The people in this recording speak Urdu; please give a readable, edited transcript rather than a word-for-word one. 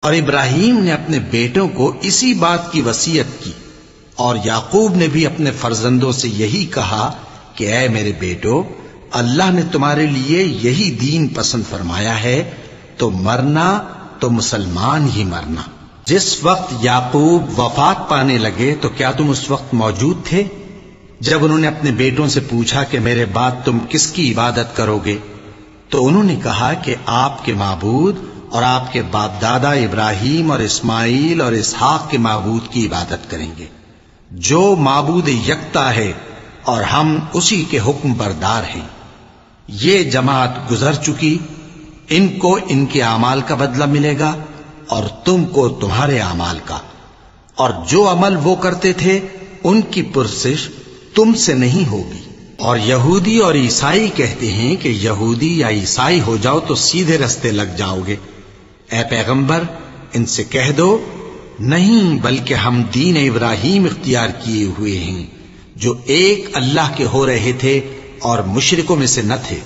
اور ابراہیم نے اپنے بیٹوں کو اسی بات کی وصیت کی، اور یعقوب نے بھی اپنے فرزندوں سے یہی کہا کہ اے میرے بیٹو، اللہ نے تمہارے لیے یہی دین پسند فرمایا ہے، تو مرنا تو مسلمان ہی مرنا۔ جس وقت یعقوب وفات پانے لگے تو کیا تم اس وقت موجود تھے جب انہوں نے اپنے بیٹوں سے پوچھا کہ میرے بعد تم کس کی عبادت کرو گے؟ تو انہوں نے کہا کہ آپ کے معبود اور آپ کے باپ دادا ابراہیم اور اسماعیل اور اسحاق کے معبود کی عبادت کریں گے، جو معبود یکتا ہے اور ہم اسی کے حکم بردار ہیں۔ یہ جماعت گزر چکی، ان کو ان کے اعمال کا بدلہ ملے گا اور تم کو تمہارے اعمال کا، اور جو عمل وہ کرتے تھے ان کی پرسش تم سے نہیں ہوگی۔ اور یہودی اور عیسائی کہتے ہیں کہ یہودی یا عیسائی ہو جاؤ تو سیدھے رستے لگ جاؤ گے۔ اے پیغمبر، ان سے کہہ دو نہیں، بلکہ ہم دین ابراہیم اختیار کیے ہوئے ہیں، جو ایک اللہ کے ہو رہے تھے اور مشرکوں میں سے نہ تھے۔